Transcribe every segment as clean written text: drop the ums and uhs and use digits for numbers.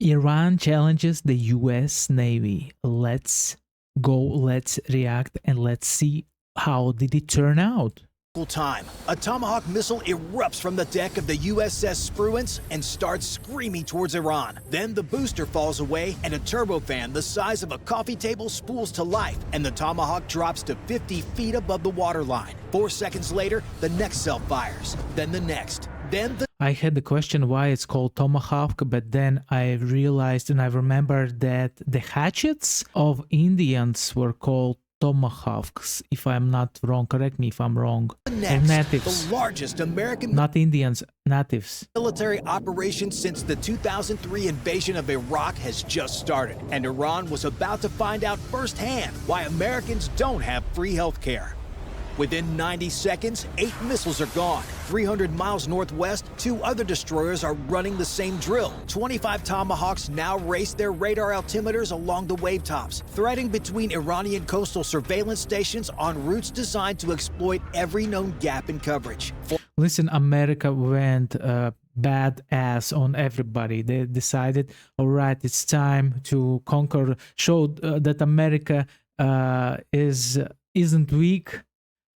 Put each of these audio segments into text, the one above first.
Iran challenges the US Navy. Let's go, let's react, and let's see how did it turn out. Time. A Tomahawk missile erupts from the deck of the USS Spruance and starts screaming towards Iran. Then the booster falls away and a turbofan the size of a coffee table spools to life, and the Tomahawk drops to 50 feet above the waterline. 4 seconds later, the next cell fires, then the next, then the... I had the question why it's called Tomahawk, but then I realized and I remembered that the hatchets of Indians were called Tomahawks, if I'm not wrong. Correct me if I'm wrong. Next, natives. the largest American Not Indians, natives. military operation since the 2003 invasion of Iraq has just started, and Iran was about to find out firsthand why Americans don't have free health care. Within 90 seconds, 8 missiles are gone. 300 miles northwest, 2 other destroyers are running the same drill. 25 Tomahawks now race their radar altimeters along the wave tops, threading between Iranian coastal surveillance stations on routes designed to exploit every known gap in coverage. Listen, America went badass on everybody. They decided, all right, it's time to conquer, show that America isn't weak.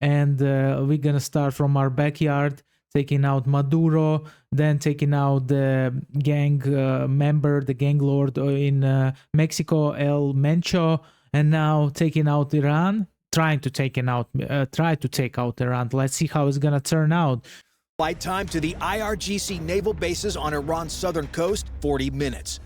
And we're gonna start from our backyard, taking out Maduro, then taking out the gang member, the gang lord in Mexico, El Mencho, and now taking out Iran, try to take out Iran. Let's see how it's gonna turn out. Flight time to the IRGC naval bases on Iran's southern coast, 40 minutes.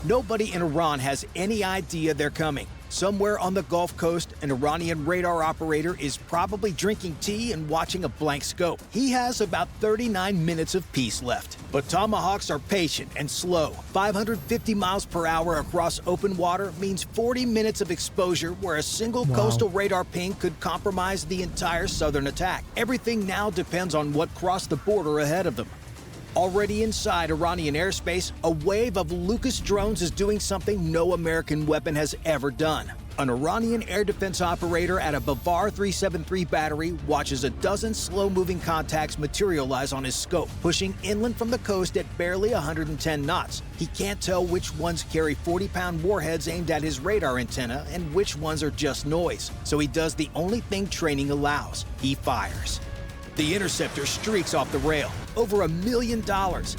Nobody in Iran has any idea they're coming. Somewhere on the Gulf Coast, an Iranian radar operator is probably drinking tea and watching a blank scope. He has about 39 minutes of peace left. But Tomahawks are patient and slow. 550 miles per hour across open water means 40 minutes of exposure where a single coastal radar ping could compromise the entire southern attack. Everything now depends on what crossed the border ahead of them. Already inside Iranian airspace, a wave of Lucas drones is doing something no American weapon has ever done. An Iranian air defense operator at a Bavar 373 battery watches a dozen slow-moving contacts materialize on his scope, pushing inland from the coast at barely 110 knots. He can't tell which ones carry 40-pound warheads aimed at his radar antenna and which ones are just noise. So he does the only thing training allows. He fires. The interceptor streaks off the rail. Over $1 million.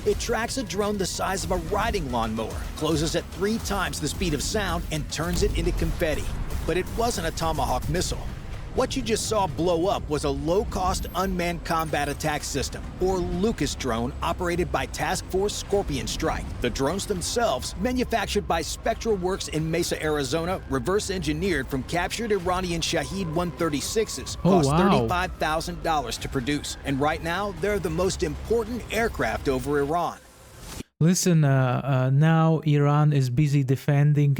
It tracks a drone the size of a riding lawnmower, closes at 3 times the speed of sound, and turns it into confetti. But it wasn't a Tomahawk missile. What you just saw blow up was a low-cost unmanned combat attack system, or Lucas drone, operated by Task Force Scorpion Strike. The drones themselves, manufactured by Spectral Works in Mesa, Arizona, reverse-engineered from captured Iranian Shahed 136s, cost $35,000 to produce. And right now, they're the most important aircraft over Iran. Listen, now Iran is busy defending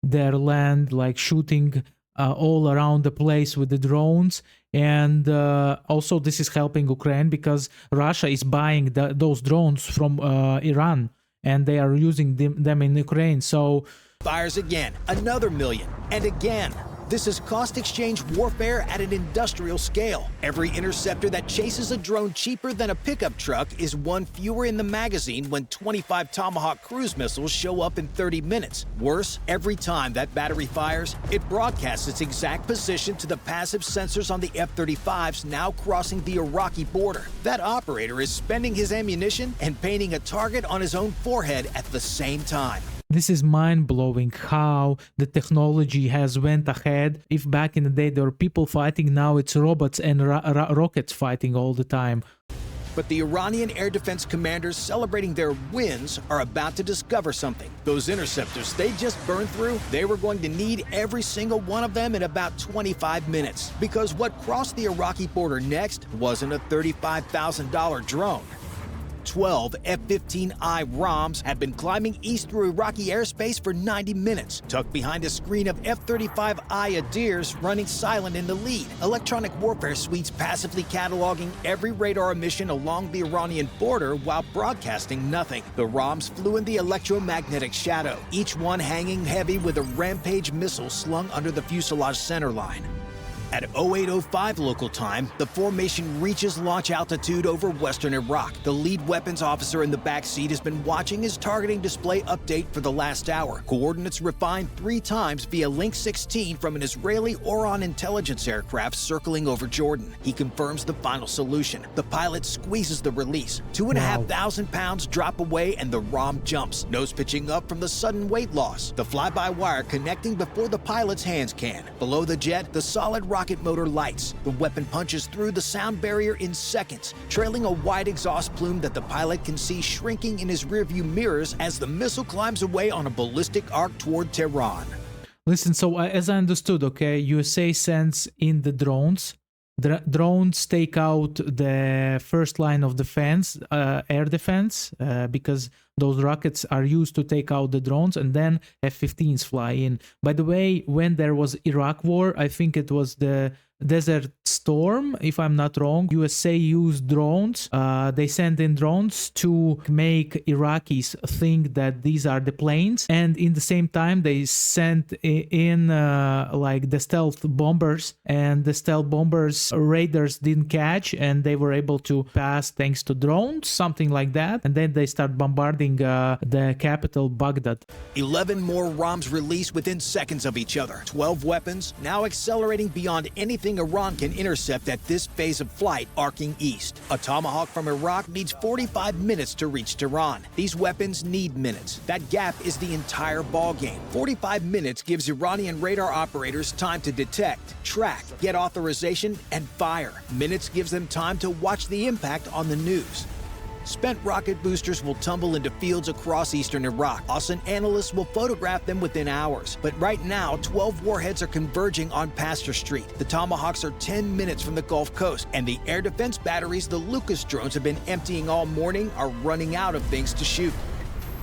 their land, like shooting all around the place with the drones, and also this is helping Ukraine because Russia is buying those drones from Iran, and they are using them in Ukraine. So fires again, another million, and again. This is cost exchange warfare at an industrial scale. Every interceptor that chases a drone cheaper than a pickup truck is one fewer in the magazine when 25 Tomahawk cruise missiles show up in 30 minutes. Worse, every time that battery fires, it broadcasts its exact position to the passive sensors on the F-35s now crossing the Iraqi border. That operator is spending his ammunition and painting a target on his own forehead at the same time. This is mind-blowing how the technology has went ahead. If back in the day there were people fighting, now it's robots and rockets fighting all the time. But the Iranian air defense commanders celebrating their wins are about to discover something. Those interceptors they just burned through, they were going to need every single one of them in about 25 minutes. Because what crossed the Iraqi border next wasn't a $35,000 drone. 12 F-15I ROMs had been climbing east through Iraqi airspace for 90 minutes, tucked behind a screen of F-35I Adirs running silent in the lead. Electronic warfare suites passively cataloging every radar emission along the Iranian border while broadcasting nothing. The ROMs flew in the electromagnetic shadow, each one hanging heavy with a Rampage missile slung under the fuselage centerline. At 08:05 local time, the formation reaches launch altitude over western Iraq. The lead weapons officer in the back seat has been watching his targeting display update for the last hour. Coordinates refined 3 times via Link 16 from an Israeli Orion intelligence aircraft circling over Jordan. He confirms the final solution. The pilot squeezes the release. 2,500 pounds drop away and the ROM jumps, nose pitching up from the sudden weight loss. The fly-by-wire connecting before the pilot's hands can. Below the jet, the solid rocket motor lights. The weapon punches through the sound barrier in seconds, trailing a wide exhaust plume that the pilot can see shrinking in his rearview mirrors as the missile climbs away on a ballistic arc toward Tehran. Listen, so as I understood, okay, USA sends in the drones. Drones take out the first line of defense, air defense, because those rockets are used to take out the drones, and then F-15s fly in. By the way, when there was Iraq war, I think it was the Desert Storm, if I'm not wrong, USA used drones. They sent in drones to make Iraqis think that these are the planes, and in the same time they sent in like the stealth bombers, and the stealth bombers raiders didn't catch, and they were able to pass thanks to drones, something like that, and then they start bombarding the capital, Baghdad. 11 more ROMs released within seconds of each other. 12 weapons, now accelerating beyond anything Iran can intercept at this phase of flight, arcing east. A Tomahawk from Iraq needs 45 minutes to reach Tehran. These weapons need minutes. That gap is the entire ballgame. 45 minutes gives Iranian radar operators time to detect, track, get authorization, and fire. Minutes gives them time to watch the impact on the news. Spent rocket boosters will tumble into fields across eastern Iraq. Us and analysts will photograph them within hours. But right now, 12 warheads are converging on Pastor Street. The Tomahawks are 10 minutes from the Gulf Coast, and the air defense batteries the Lucas drones have been emptying all morning are running out of things to shoot.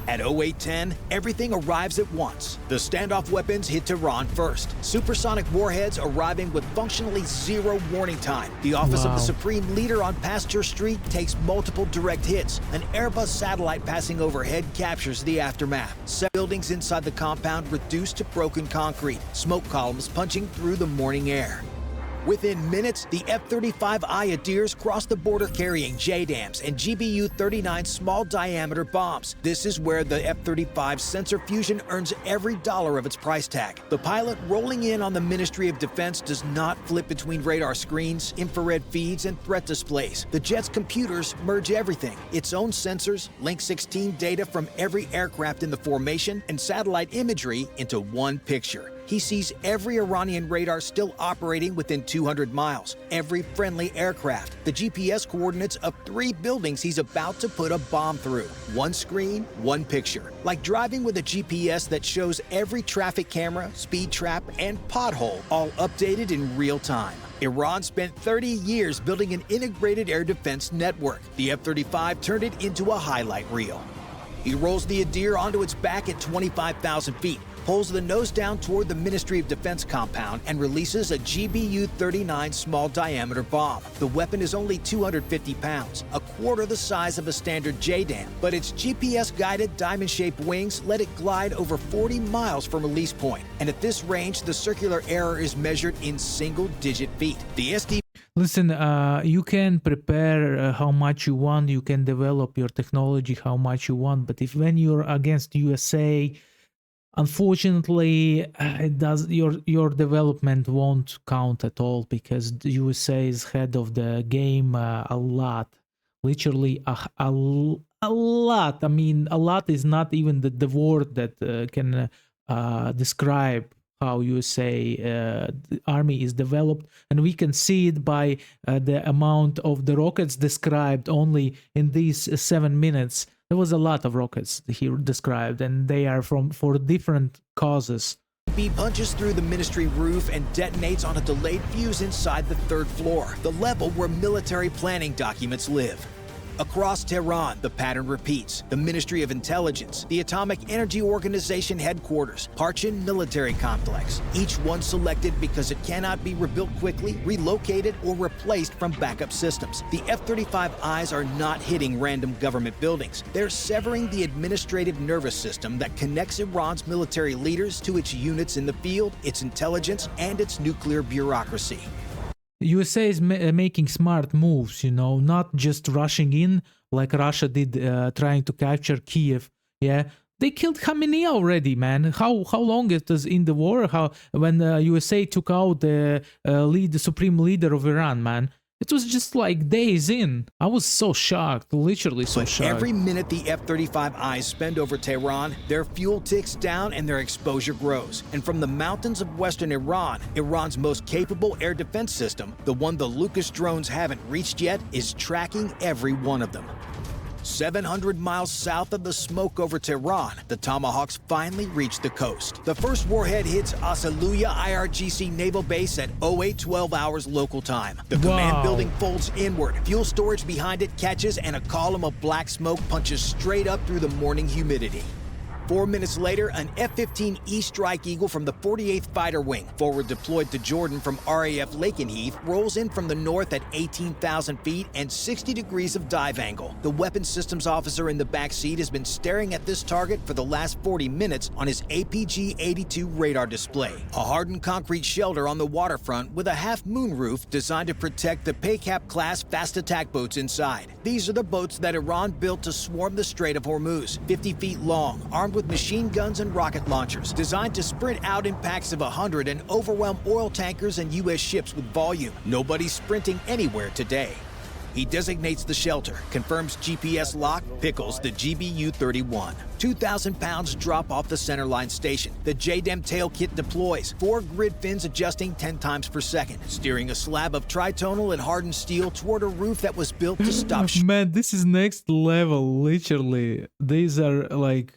At 08:10, everything arrives at once. The standoff weapons hit Tehran first. Supersonic warheads arriving with functionally zero warning time. The office of the Supreme Leader on Pasteur Street takes multiple direct hits. An Airbus satellite passing overhead captures the aftermath. 7 buildings inside the compound reduced to broken concrete, smoke columns punching through the morning air. Within minutes, the F-35 Ayadirs crossed the border carrying JDAMs and GBU-39 small-diameter bombs. This is where the F-35 sensor fusion earns every dollar of its price tag. The pilot rolling in on the Ministry of Defense does not flip between radar screens, infrared feeds, and threat displays. The jet's computers merge everything, its own sensors, Link 16 data from every aircraft in the formation, and satellite imagery into one picture. He sees every Iranian radar still operating within 200 miles, every friendly aircraft, the GPS coordinates of 3 buildings he's about to put a bomb through. One screen, one picture. Like driving with a GPS that shows every traffic camera, speed trap, and pothole, all updated in real time. Iran spent 30 years building an integrated air defense network. The F-35 turned it into a highlight reel. He rolls the Adir onto its back at 25,000 feet, pulls the nose down toward the Ministry of Defense compound, and releases a GBU-39 small-diameter bomb. The weapon is only 250 pounds, a quarter the size of a standard JDAM, but its GPS-guided diamond-shaped wings let it glide over 40 miles from release point. And at this range, the circular error is measured in single-digit feet. The SD Listen, you can prepare how much you want, you can develop your technology how much you want, but if when you're against USA, unfortunately, your development won't count at all, because the USA is head of the game a lot, literally a lot. I mean, a lot is not even the word that can describe how USA the army is developed, and we can see it by the amount of the rockets described only in these 7 minutes. There was a lot of rockets he described, and they are for different causes. B punches through the ministry roof and detonates on a delayed fuse inside the 3rd floor, the level where military planning documents live. Across Tehran, the pattern repeats. The Ministry of Intelligence, the Atomic Energy Organization headquarters, Parchin military complex. Each one selected because it cannot be rebuilt quickly, relocated, or replaced from backup systems. The F-35Is are not hitting random government buildings. They're severing the administrative nervous system that connects Iran's military leaders to its units in the field, its intelligence, and its nuclear bureaucracy. USA is making smart moves, you know, not just rushing in like Russia did, trying to capture Kiev. Yeah, they killed Khamenei already, man. How long it was in the war? How when USA took out the supreme leader of Iran, man. It was just like days in. I was so shocked, literally so shocked. Every minute the F-35Is spend over Tehran, their fuel ticks down and their exposure grows. And from the mountains of western Iran, Iran's most capable air defense system, the one the Lucas drones haven't reached yet, is tracking every one of them. 700 miles south of the smoke over Tehran, the Tomahawks finally reached the coast. The first warhead hits Asaluya IRGC naval base at 0812 hours local time. The command building folds inward, fuel storage behind it catches, and a column of black smoke punches straight up through the morning humidity. 4 minutes later, an F-15E Strike Eagle from the 48th Fighter Wing, forward deployed to Jordan from RAF Lakenheath, rolls in from the north at 18,000 feet and 60 degrees of dive angle. The weapons systems officer in the back seat has been staring at this target for the last 40 minutes on his APG-82 radar display, a hardened concrete shelter on the waterfront with a half-moon roof designed to protect the PACAP-class fast attack boats inside. These are the boats that Iran built to swarm the Strait of Hormuz, 50 feet long, armed with machine guns and rocket launchers, designed to sprint out in packs of 100 and overwhelm oil tankers and U.S. ships with volume. Nobody's sprinting anywhere today. He designates the shelter, confirms GPS lock, pickles the GBU-31. 2,000 pounds drop off the centerline station. The JDAM tail kit deploys, 4 grid fins adjusting 10 times per second, steering a slab of tritonal and hardened steel toward a roof that was built to stop. Man, this is next level, literally. These are like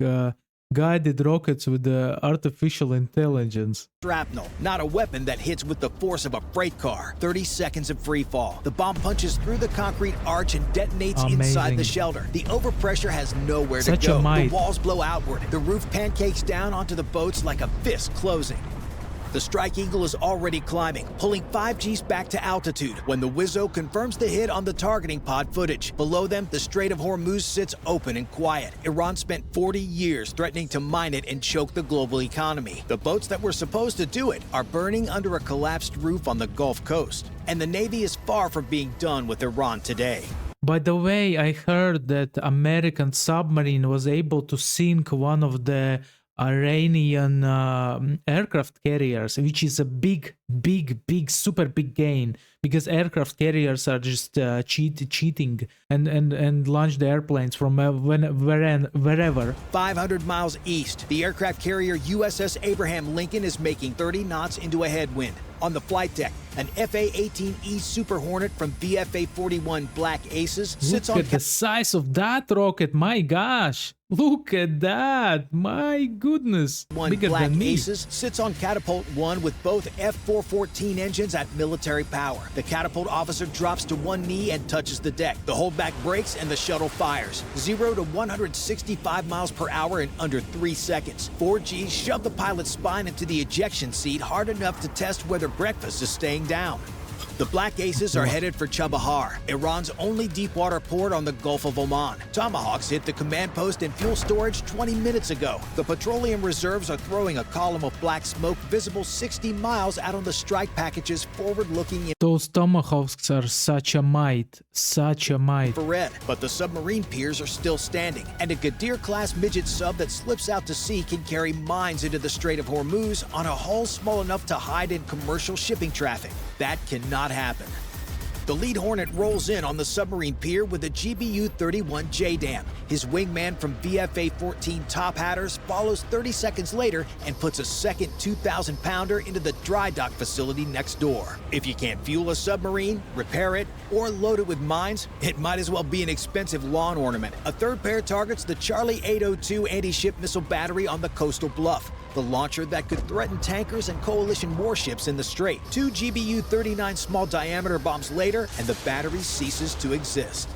guided rockets with artificial intelligence. Shrapnel, not a weapon that hits with the force of a freight car. 30 seconds of free fall. The bomb punches through the concrete arch and detonates inside the shelter. The overpressure has nowhere to go. The walls blow outward. The roof pancakes down onto the boats like a fist closing. The Strike Eagle is already climbing, pulling 5 Gs back to altitude when the Wizzo confirms the hit on the targeting pod footage. Below them, the Strait of Hormuz sits open and quiet. Iran spent 40 years threatening to mine it and choke the global economy. The boats that were supposed to do it are burning under a collapsed roof on the Gulf Coast. And the Navy is far from being done with Iran today. By the way, I heard that American submarine was able to sink one of the Iranian aircraft carriers, which is a big, super big gain, because aircraft carriers are just cheating and launch the airplanes from wherever. 500 miles east, the aircraft carrier USS Abraham Lincoln is making 30 knots into a headwind. On the flight deck, an FA-18E Super Hornet from VFA-41 Black Aces sits on... Look at the size of that rocket, my gosh! Look at that, my goodness! Bigger Black than me. Aces sits on Catapult 1 with both F-414 engines at military power. The catapult officer drops to one knee and touches the deck. The holdback breaks and the shuttle fires. 0 to 165 miles per hour in under 3 seconds. 4 Gs shove the pilot's spine into the ejection seat hard enough to test whether breakfast is staying down. The Black Aces are headed for Chabahar, Iran's only deep-water port on the Gulf of Oman. Tomahawks hit the command post and fuel storage 20 minutes ago. The petroleum reserves are throwing a column of black smoke visible 60 miles out on the strike package's forward-looking... Those Tomahawks are such a might, infrared, but the submarine piers are still standing, and a Gadir-class midget sub that slips out to sea can carry mines into the Strait of Hormuz on a hull small enough to hide in commercial shipping traffic. That cannot happen. The lead Hornet rolls in on the submarine pier with a GBU-31 JDAM. His wingman from VFA-14 Top Hatters follows 30 seconds later and puts a second 2,000-pounder into the dry dock facility next door. If you can't fuel a submarine, repair it, or load it with mines, it might as well be an expensive lawn ornament. A third pair targets the Charlie 802 anti-ship missile battery on the coastal bluff, the launcher that could threaten tankers and coalition warships in the strait. 2 GBU-39 small-diameter bombs later, and the battery ceases to exist.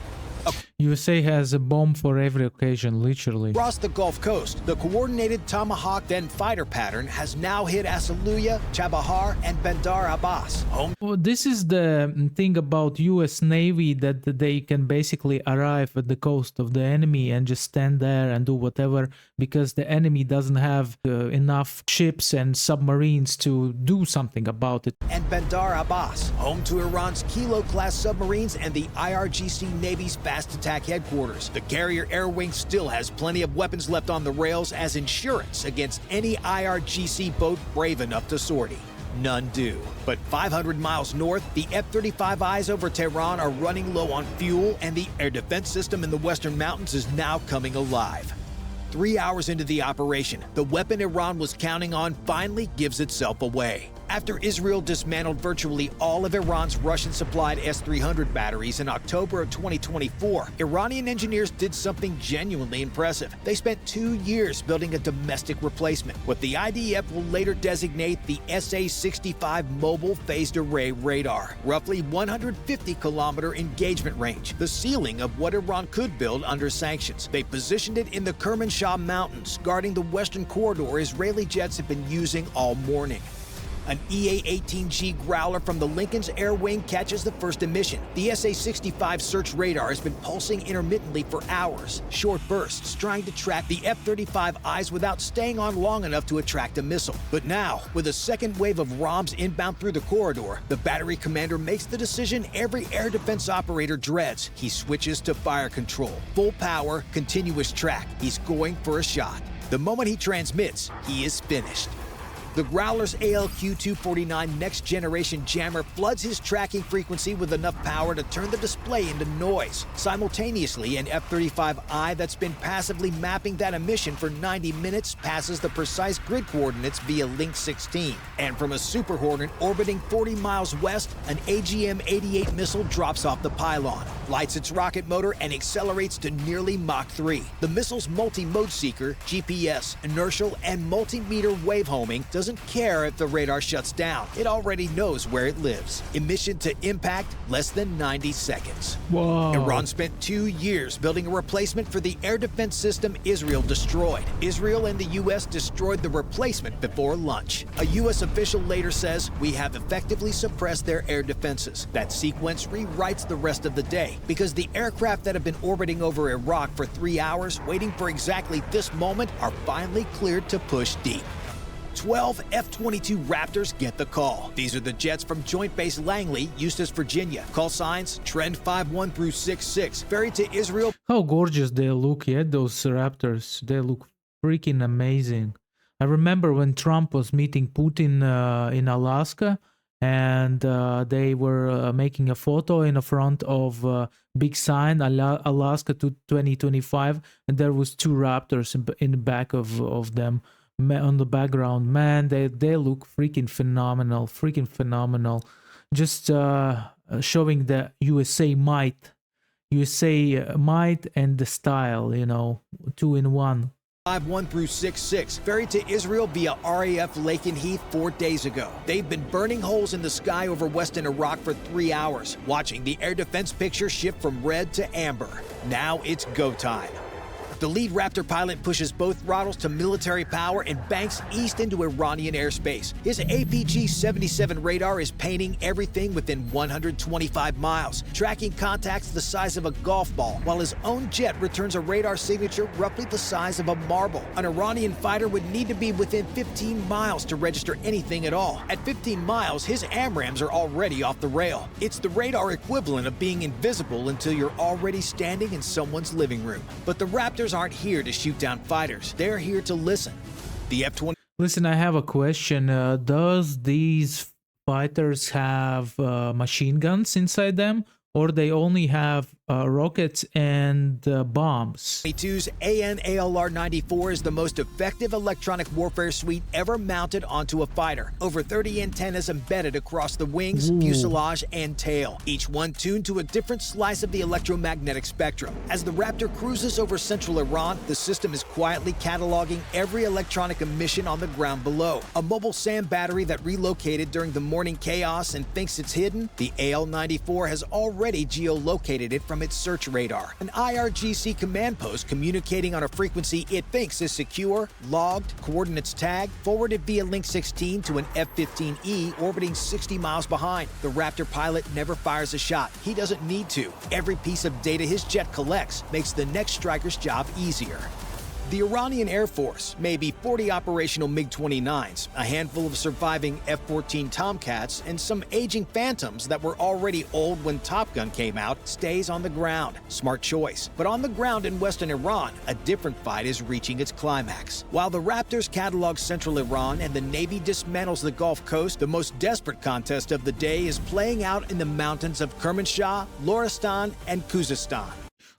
USA has a bomb for every occasion, literally. Across the Gulf Coast, the coordinated Tomahawk then fighter pattern has now hit Asaluya, Chabahar, and Bandar Abbas. Well, this is the thing about US Navy, that they can basically arrive at the coast of the enemy and just stand there and do whatever, because the enemy doesn't have enough ships and submarines to do something about it. And Bandar Abbas, home to Iran's Kilo-class submarines and the IRGC Navy's fast attack headquarters. The carrier air wing still has plenty of weapons left on the rails as insurance against any IRGC boat brave enough to sortie. None do. But 500 miles north, the F-35Is over Tehran are running low on fuel, and the air defense system in the western mountains is now coming alive. 3 hours into the operation, the weapon Iran was counting on finally gives itself away. After Israel dismantled virtually all of Iran's Russian-supplied S-300 batteries in October of 2024, Iranian engineers did something genuinely impressive. They spent 2 years building a domestic replacement, what the IDF will later designate the SA-65 Mobile Phased Array Radar, roughly 150-kilometer engagement range, the ceiling of what Iran could build under sanctions. They positioned it in the Kermanshah Mountains, guarding the western corridor Israeli jets have been using all morning. An EA-18G Growler from the Lincoln's Air Wing catches the first emission. The SA-65 search radar has been pulsing intermittently for hours, short bursts, trying to track the F-35Is without staying on long enough to attract a missile. But now, with a second wave of ROMs inbound through the corridor, the battery commander makes the decision every air defense operator dreads. He switches to fire control. Full power, continuous track. He's going for a shot. The moment he transmits, he is finished. The Growler's ALQ-249 next-generation jammer floods his tracking frequency with enough power to turn the display into noise. Simultaneously, an F-35I that's been passively mapping that emission for 90 minutes passes the precise grid coordinates via Link 16. And from a Super Hornet orbiting 40 miles west, an AGM-88 missile drops off the pylon, lights its rocket motor, and accelerates to nearly Mach 3. The missile's multi-mode seeker, GPS, inertial, and multimeter wave homing doesn't care if the radar shuts down. It already knows where it lives. Emission to impact, less than 90 seconds. Whoa. Iran spent 2 years building a replacement for the air defense system Israel destroyed. Israel and the U.S. destroyed the replacement before lunch. A U.S. official later says, "We have effectively suppressed their air defenses." That sequence rewrites the rest of the day, because the aircraft that have been orbiting over Iraq for 3 hours, waiting for exactly this moment, are finally cleared to push deep. 12 F-22 Raptors get the call. These are the jets from Joint Base Langley, Eustis, Virginia. Call signs Trend 51 through 66. Ferried to Israel. How gorgeous they look, yeah, those Raptors. They look freaking amazing. I remember when Trump was meeting Putin in Alaska, and they were making a photo in the front of big sign, Alaska to 2025, and there was 2 Raptors in the back of them. On the background, man, they look freaking phenomenal, just showing the USA might and the style, 2 in 1. 51 through 66, ferried to Israel via RAF Laken Heath 4 days ago. They've been burning holes in the sky over western Iraq for 3 hours, watching the air defense picture shift from red to amber. Now it's go time. The lead Raptor pilot pushes both throttles to military power and banks east into Iranian airspace. His APG-77 radar is painting everything within 125 miles, tracking contacts the size of a golf ball, while his own jet returns a radar signature roughly the size of a marble. An Iranian fighter would need to be within 15 miles to register anything at all. At 15 miles, his AMRAAMs are already off the rail. It's the radar equivalent of being invisible until you're already standing in someone's living room. But the Raptors aren't here to shoot down fighters. They're here to listen. The F-20. Listen, I have a question. Does these fighters have machine guns inside them, or they only have rockets and bombs? 22's AN/ALR-94 is the most effective electronic warfare suite ever mounted onto a fighter. Over 30 antennas embedded across the wings, fuselage, and tail, each one tuned to a different slice of the electromagnetic spectrum. As the Raptor cruises over central Iran, the system is quietly cataloging every electronic emission on the ground below. A mobile SAM battery that relocated during the morning chaos and thinks it's hidden, the AL-94 has already geolocated it from from its search radar. An IRGC command post communicating on a frequency it thinks is secure, logged, coordinates tagged, forwarded via Link 16 to an F-15E orbiting 60 miles behind. The Raptor pilot never fires a shot. He doesn't need to. Every piece of data his jet collects makes the next striker's job easier. The Iranian Air Force, maybe 40 operational MiG-29s, a handful of surviving F-14 Tomcats, and some aging Phantoms that were already old when Top Gun came out, stays on the ground. Smart choice. But on the ground in western Iran, a different fight is reaching its climax. While the Raptors catalog central Iran and the Navy dismantles the Gulf Coast, the most desperate contest of the day is playing out in the mountains of Kermanshah, Loristan, and Khuzestan.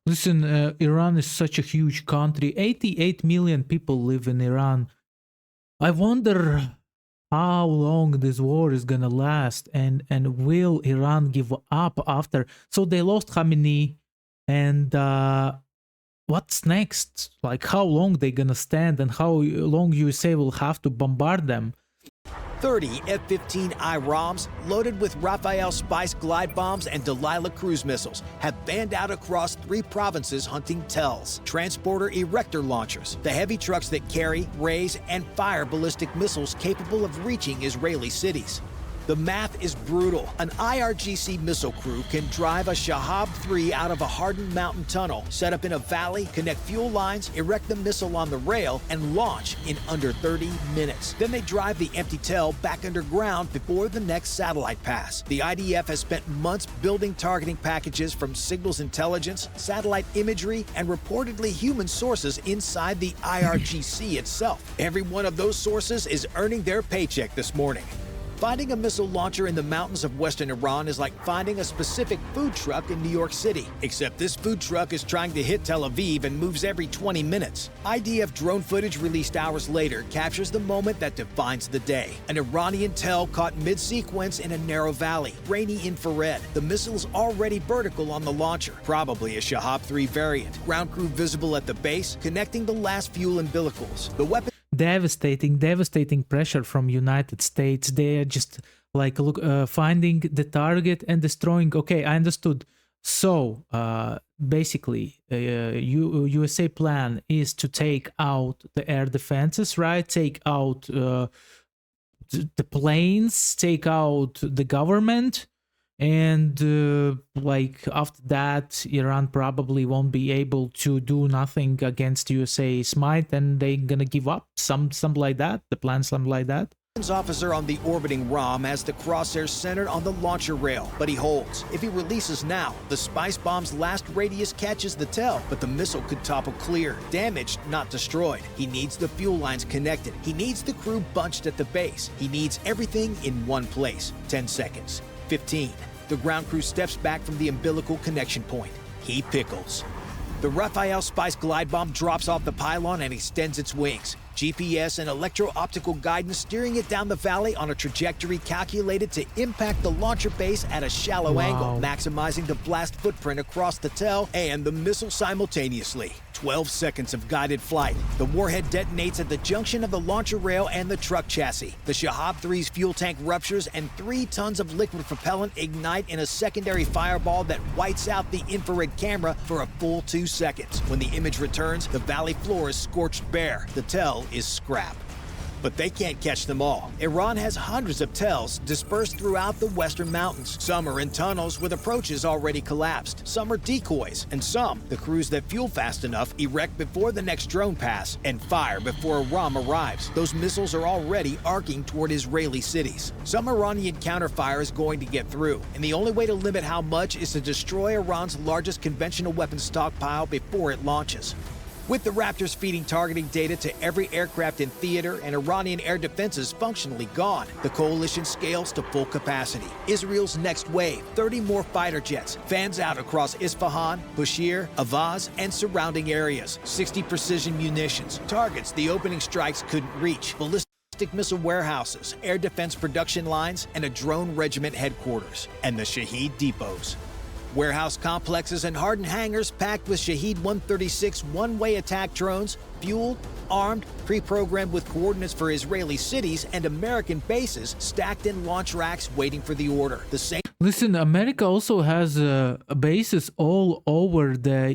Listen, Iran is such a huge country. 88 million people live in Iran. I wonder how long this war is gonna last, and will Iran give up after? So they lost Khamenei, and what's next? Like, how long they gonna stand, and how long USA will have to bombard them? 30 F-15I ROMs loaded with Rafael Spice glide bombs and Delilah cruise missiles have banned out across 3 provinces hunting TELs, transporter erector launchers, the heavy trucks that carry, raise, and fire ballistic missiles capable of reaching Israeli cities. The math is brutal. An IRGC missile crew can drive a Shahab 3 out of a hardened mountain tunnel, set up in a valley, connect fuel lines, erect the missile on the rail, and launch in under 30 minutes. Then they drive the empty TEL back underground before the next satellite pass. The IDF has spent months building targeting packages from signals intelligence, satellite imagery, and reportedly human sources inside the IRGC itself. Every one of those sources is earning their paycheck this morning. Finding a missile launcher in the mountains of western Iran is like finding a specific food truck in New York City, except this food truck is trying to hit Tel Aviv and moves every 20 minutes. IDF drone footage released hours later captures the moment that defines the day. An Iranian TEL caught mid-sequence in a narrow valley, grainy infrared. The missile's already vertical on the launcher, probably a Shahab 3 variant. Ground crew visible at the base, connecting the last fuel umbilicals. The weapon devastating pressure from United States. They are just like finding the target and destroying. Okay, I understood. So basically, USA plan is to take out the air defenses, right? Take out the planes, take out the government. And like after that, Iran probably won't be able to do nothing against USA's might, and they're gonna give up. Something like that. The plan, something like that. Officer on the orbiting ROM has the crosshairs centered on the launcher rail, but he holds. If he releases now, the spice bomb's last radius catches the TEL, but the missile could topple clear. Damaged, not destroyed. He needs the fuel lines connected. He needs the crew bunched at the base. He needs everything in one place. 10 seconds. 15. The ground crew steps back from the umbilical connection point. He pickles. The Rafael Spice glide bomb drops off the pylon and extends its wings. GPS and electro-optical guidance steering it down the valley on a trajectory calculated to impact the launcher base at a shallow angle, maximizing the blast footprint across the TEL and the missile simultaneously. 12 seconds of guided flight. The warhead detonates at the junction of the launcher rail and the truck chassis. The Shahab 3's fuel tank ruptures and 3 tons of liquid propellant ignite in a secondary fireball that whites out the infrared camera for a full 2 seconds. When the image returns, the valley floor is scorched bare. The TEL is scrap. But they can't catch them all. Iran has hundreds of TELs dispersed throughout the western mountains. Some are in tunnels with approaches already collapsed. Some are decoys, and some, the crews that fuel fast enough, erect before the next drone pass and fire before a ROM arrives. Those missiles are already arcing toward Israeli cities. Some Iranian counterfire is going to get through, and the only way to limit how much is to destroy Iran's largest conventional weapons stockpile before it launches. With the Raptors feeding targeting data to every aircraft in theater and Iranian air defenses functionally gone, the coalition scales to full capacity. Israel's next wave, 30 more fighter jets, fans out across Isfahan, Bushehr, Avaz, and surrounding areas. 60 precision munitions, targets the opening strikes couldn't reach, ballistic missile warehouses, air defense production lines, and a drone regiment headquarters, and the Shaheed depots. Warehouse complexes and hardened hangars packed with Shaheed 136 one-way attack drones, fueled, armed, pre-programmed with coordinates for Israeli cities and American bases stacked in launch racks waiting for the order. The same Listen, America also has bases all over the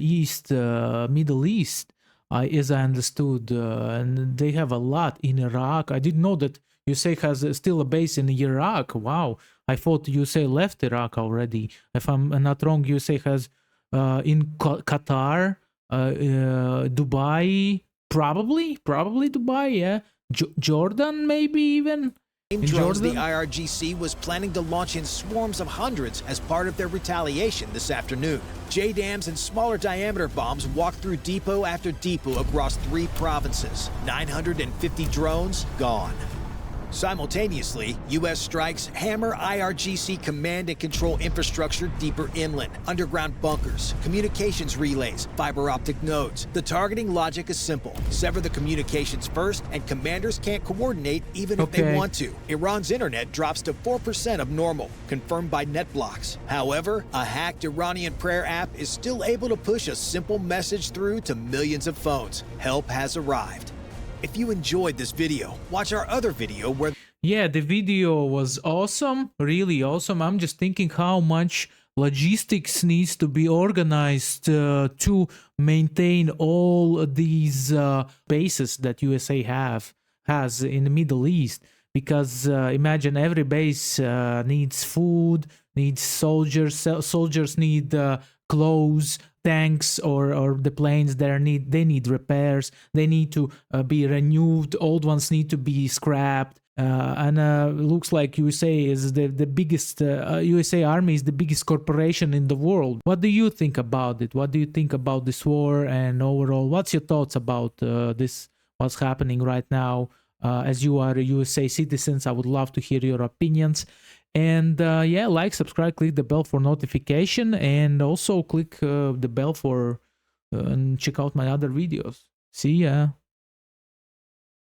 Middle East, as I understood, and they have a lot in Iraq. I didn't know that USA has still a base in Iraq. Wow, I thought USA left Iraq already. If I'm not wrong, USA has in Qatar, Dubai, probably Dubai, yeah, Jordan, maybe even. In Drones Jordan? the IRGC was planning to launch in swarms of hundreds as part of their retaliation this afternoon. JDAMs and smaller diameter bombs walked through depot after depot across 3 provinces. 950 drones gone. Simultaneously, U.S. strikes hammer IRGC command and control infrastructure deeper inland, underground bunkers, communications relays, fiber optic nodes. The targeting logic is simple. Sever the communications first, and commanders can't coordinate even if they want to. Iran's internet drops to 4% of normal, confirmed by NetBlocks. However, a hacked Iranian prayer app is still able to push a simple message through to millions of phones. Help has arrived. If you enjoyed this video, watch our other video where... Yeah, the video was awesome, really awesome. I'm just thinking how much logistics needs to be organized to maintain all these bases that USA has in the Middle East. Because imagine every base needs food, needs soldiers. Soldiers need clothes, tanks, or the planes they need repairs. They need to be renewed. Old ones need to be scrapped. And looks like USA is the biggest. USA Army is the biggest corporation in the world. What do you think about it? What do you think about this war and overall? What's your thoughts about this? What's happening right now? As you are USA citizens, I would love to hear your opinions. And yeah, like, subscribe, click the bell for notification, and also click the bell for and check out my other videos. See ya.